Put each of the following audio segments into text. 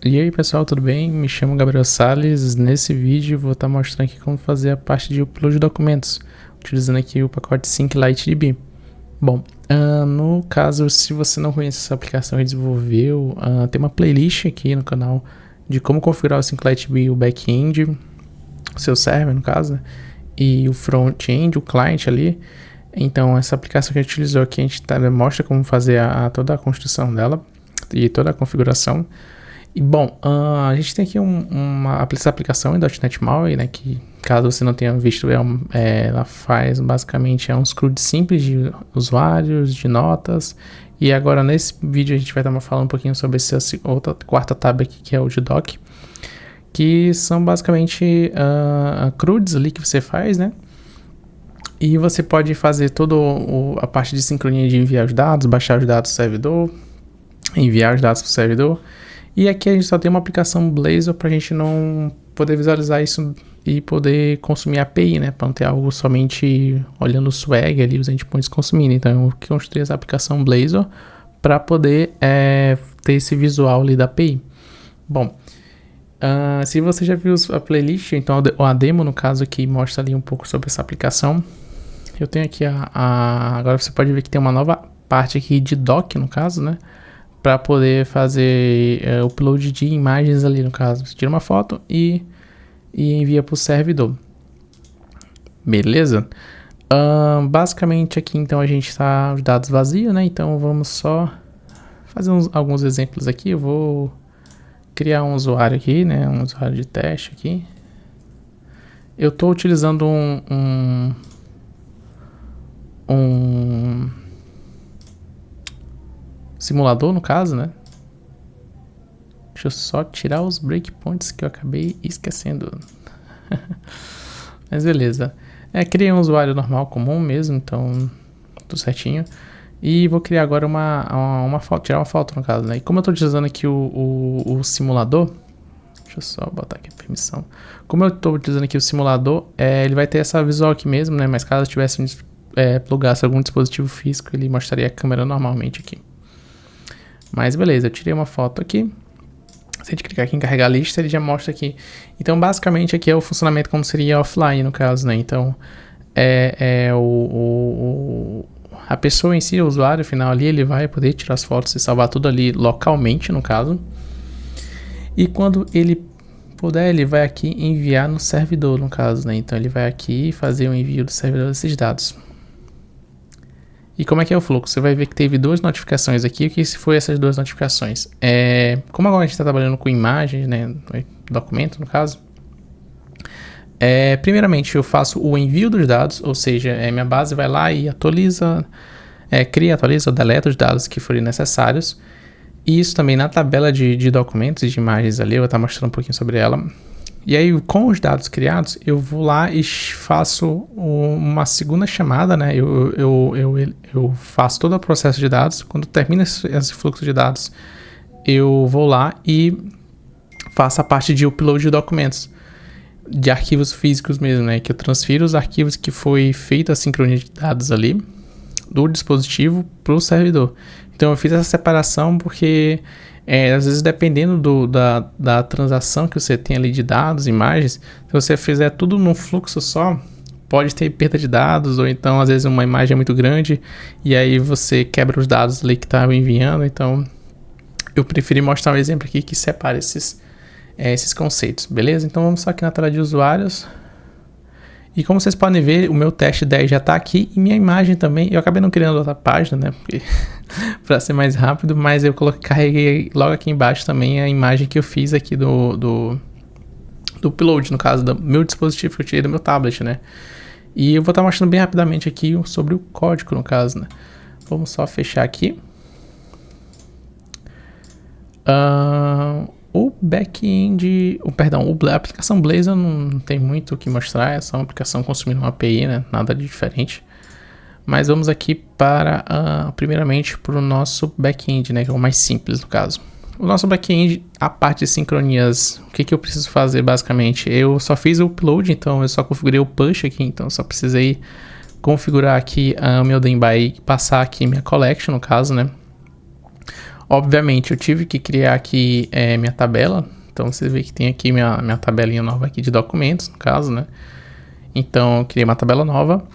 E aí pessoal, tudo bem? Me chamo Gabriel Sales. Nesse vídeo vou estar mostrando aqui como fazer a parte de upload de documentos, utilizando aqui o pacote SyncLightDB. Bom, no caso, se você não conhece essa aplicação e desenvolveu, tem uma playlist aqui no canal de como configurar o SyncLightDB, o back-end, o seu server no caso, né? E o front-end, o client ali. Então essa aplicação que a gente utilizou aqui, a gente mostra como fazer toda a construção dela e toda a configuração. E bom, a gente tem aqui essa aplicação em .NET MAUI, né, que caso você não tenha visto, ela faz basicamente um CRUD simples de usuários, de notas. E agora nesse vídeo a gente vai estar falando um pouquinho sobre essa quarta tab aqui, que é o de doc, que são basicamente CRUDs ali que você faz, né? E você pode fazer toda a parte de sincronia de enviar os dados, baixar os dados do servidor, enviar os dados para o servidor. E aqui a gente só tem uma aplicação Blazor para a gente não poder visualizar isso e poder consumir a API, né? Para não ter algo somente olhando o swag ali, os endpoints consumindo. Então eu construí essa aplicação Blazor para poder ter esse visual ali da API. Bom, se você já viu a playlist, então a demo no caso aqui mostra ali um pouco sobre essa aplicação. Eu tenho aqui agora você pode ver que tem uma nova parte aqui de doc no caso, né? Para poder fazer upload de imagens ali no caso. Você tira uma foto e envia para o servidor. Beleza? Basicamente aqui então a gente está os dados vazios, né? Então vamos só fazer alguns exemplos aqui. Eu vou criar um usuário aqui, né? Um usuário de teste aqui. Eu estou utilizando um simulador no caso, né? Deixa eu só tirar os breakpoints que eu acabei esquecendo. Mas beleza. Criei um usuário normal, comum mesmo, então tudo certinho. E vou criar agora uma foto, tirar uma foto no caso, né? E como eu estou utilizando aqui o simulador, deixa eu só botar aqui a permissão. Como eu estou utilizando aqui o simulador, ele vai ter essa visual aqui mesmo, né? Mas caso eu tivesse plugasse algum dispositivo físico, ele mostraria a câmera normalmente aqui. Mas beleza, eu tirei uma foto aqui. Se a gente clicar aqui em carregar a lista, ele já mostra aqui. Então basicamente aqui é o funcionamento como seria offline no caso, né? Então a pessoa em si, o usuário final ali, ele vai poder tirar as fotos e salvar tudo ali localmente no caso. E quando ele puder, ele vai aqui enviar no servidor no caso, né? Então ele vai aqui fazer o envio do servidor desses dados. E como é que é o fluxo? Você vai ver que teve duas notificações aqui. O que foi essas duas notificações? Como agora a gente está trabalhando com imagens, né? Documento, no caso. Primeiramente, eu faço o envio dos dados, ou seja, minha base vai lá e atualiza, atualiza ou deleta os dados que forem necessários. E isso também na tabela de documentos e de imagens ali, eu vou estar mostrando um pouquinho sobre ela. E aí, com os dados criados, eu vou lá e faço uma segunda chamada, né? Eu faço todo o processo de dados. Quando termina esse fluxo de dados, eu vou lá e faço a parte de upload de documentos, de arquivos físicos mesmo, né? Que eu transfiro os arquivos que foi feita a sincronia de dados ali, do dispositivo para o servidor. Então, eu fiz essa separação porque às vezes dependendo da transação que você tem ali de dados, imagens, se você fizer tudo num fluxo só, pode ter perda de dados, ou então às vezes uma imagem é muito grande e aí você quebra os dados ali que estava enviando. Então eu preferi mostrar um exemplo aqui que separa esses conceitos, beleza? Então vamos só aqui na tela de usuários. E como vocês podem ver, o meu teste 10 já está aqui e minha imagem também. Eu acabei não criando outra página, né? Para ser mais rápido, mas eu carreguei logo aqui embaixo também a imagem que eu fiz aqui do upload, no caso do meu dispositivo que eu tirei do meu tablet, né? E eu vou estar mostrando bem rapidamente aqui sobre o código, no caso, né? Vamos só fechar aqui. O back-end, a aplicação Blazor não tem muito o que mostrar, é só uma aplicação consumindo uma API, né? Nada de diferente. Mas vamos aqui primeiramente para o nosso back-end, né? Que é o mais simples no caso. O nosso back-end, a parte de sincronias, o que eu preciso fazer basicamente? Eu só fiz o upload, então eu só configurei o push aqui, então eu só precisei configurar aqui o meu Demby e passar aqui minha collection no caso, né? Obviamente, eu tive que criar aqui minha tabela. Então, você vê que tem aqui minha tabelinha nova aqui de documentos, no caso, né? Então, eu criei uma tabela nova.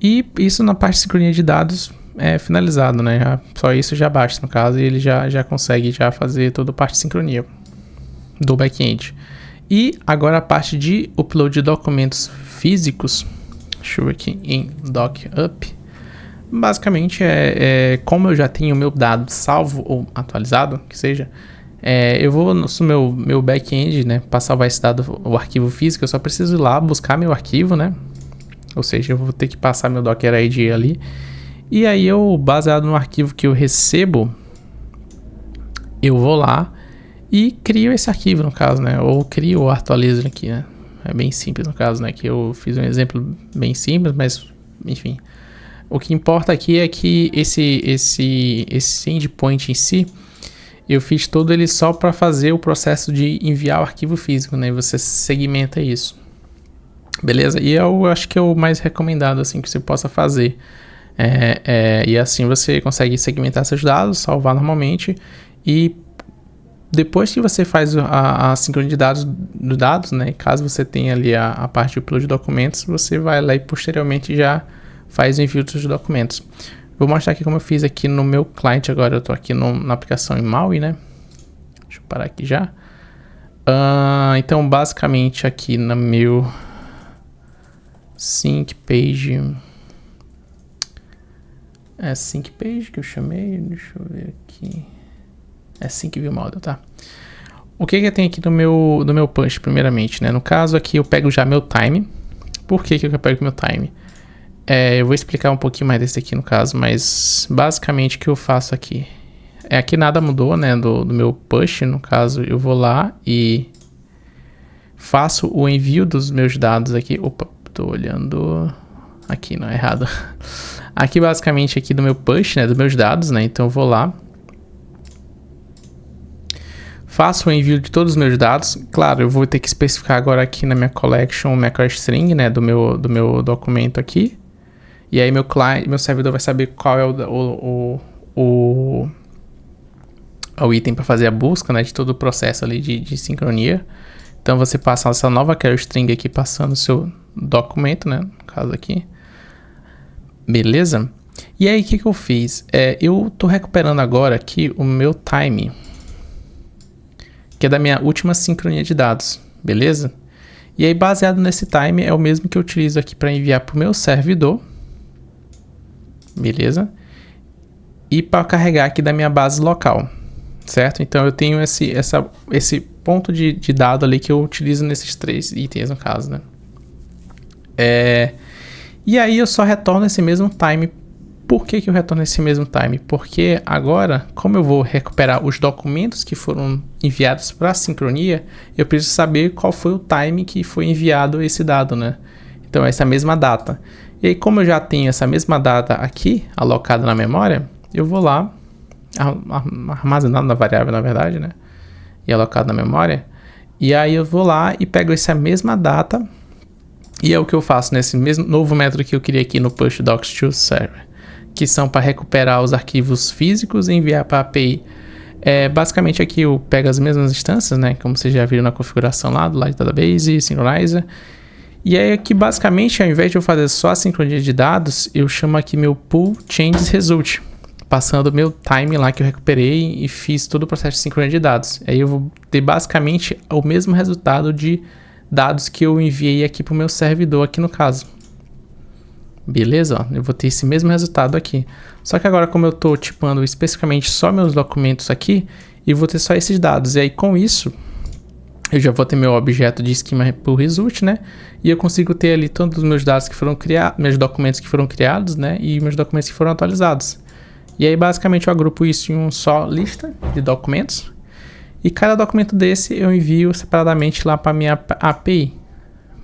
E isso na parte de sincronia de dados é finalizado, né? Só isso já basta, no caso, e ele já consegue já fazer toda a parte de sincronia do back-end. E agora a parte de upload de documentos físicos. Deixa eu ver aqui em DocUp. Basicamente como eu já tenho o meu dado salvo ou atualizado, que seja, eu vou no meu back-end, né, para salvar esse dado, o arquivo físico, eu só preciso ir lá buscar meu arquivo, né? Ou seja, eu vou ter que passar meu Docker ID ali. E aí baseado no arquivo que eu recebo, eu vou lá e crio esse arquivo, no caso, né? Ou crio ou atualizo aqui, né? É bem simples no caso, né? Que eu fiz um exemplo bem simples, mas enfim. O que importa aqui é que esse endpoint em si, eu fiz todo ele só para fazer o processo de enviar o arquivo físico, né? E você segmenta isso. Beleza? E eu acho que é o mais recomendado, assim, que você possa fazer. E assim você consegue segmentar seus dados, salvar normalmente, e depois que você faz a sincronia de dados, né, caso você tenha ali a parte de upload de documentos, você vai lá e posteriormente já faz o envio dos documentos. Vou mostrar aqui como eu fiz aqui no meu cliente agora. Eu estou aqui na aplicação em MAUI, né? Deixa eu parar aqui já. Então, basicamente aqui no meu sync page... sync page que eu chamei, deixa eu ver aqui. Sync view model, tá? O que tem aqui no meu push, primeiramente, né? No caso aqui eu pego já meu time. Por que eu pego meu time? Eu vou explicar um pouquinho mais desse aqui no caso, mas basicamente o que eu faço aqui aqui nada mudou, né, do meu push. No caso, eu vou lá e faço o envio dos meus dados aqui. Opa, tô olhando aqui, não é errado. Aqui basicamente aqui do meu push, né, dos meus dados, né, então eu vou lá, faço o envio de todos os meus dados. Claro, eu vou ter que especificar agora aqui na minha collection o macro string, né, do meu documento aqui. E aí meu servidor vai saber qual é o item para fazer a busca, né, de todo o processo ali de sincronia. Então você passa essa nova carry string aqui passando o seu documento, né, no caso aqui. Beleza? E aí o que eu fiz? Eu tô recuperando agora aqui o meu time, que é da minha última sincronia de dados, beleza? E aí baseado nesse time é o mesmo que eu utilizo aqui para enviar para o meu servidor. Beleza? E para carregar aqui da minha base local, certo? Então eu tenho esse ponto de dado ali que eu utilizo nesses 3 itens no caso, né? E aí eu só retorno esse mesmo time. Por que eu retorno esse mesmo time? Porque agora, como eu vou recuperar os documentos que foram enviados para a sincronia, eu preciso saber qual foi o time que foi enviado esse dado, né? Então essa mesma data. E aí, como eu já tenho essa mesma data aqui, alocada na memória, eu vou lá, armazenado na variável, na verdade, né? E alocado na memória. E aí eu vou lá e pego essa mesma data, e é o que eu faço nesse mesmo novo método que eu criei aqui no push docs to server, que são para recuperar os arquivos físicos e enviar para a API. Basicamente aqui eu pego as mesmas instâncias, né? Como vocês já viram na configuração lá do Light Database, Synchronizer. E aí aqui basicamente, ao invés de eu fazer só a sincronia de dados, eu chamo aqui meu pull changes result, passando o meu time lá que eu recuperei e fiz todo o processo de sincronia de dados. Aí eu vou ter basicamente o mesmo resultado de dados que eu enviei aqui para o meu servidor aqui no caso. Beleza? Ó, eu vou ter esse mesmo resultado aqui. Só que agora, como eu estou tipando especificamente só meus documentos aqui, eu vou ter só esses dados. E aí com isso, eu já vou ter meu objeto de schema pull result, né? E eu consigo ter ali todos os meus dados que foram criados, meus documentos que foram criados, né? E meus documentos que foram atualizados. E aí basicamente eu agrupo isso em uma só lista de documentos. E cada documento desse eu envio separadamente lá para minha API.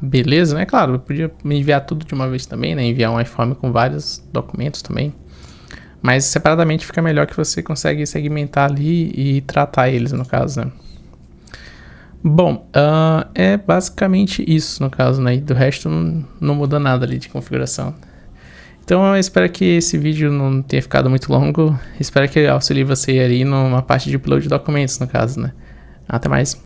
Beleza, né? Claro, eu podia me enviar tudo de uma vez também, né? Enviar um iForm com vários documentos também. Mas separadamente fica melhor, que você consegue segmentar ali e tratar eles, no caso, né? Bom, é basicamente isso, no caso, né? E do resto não muda nada ali de configuração. Então eu espero que esse vídeo não tenha ficado muito longo. Espero que auxilie você aí numa parte de upload de documentos, no caso, né? Até mais.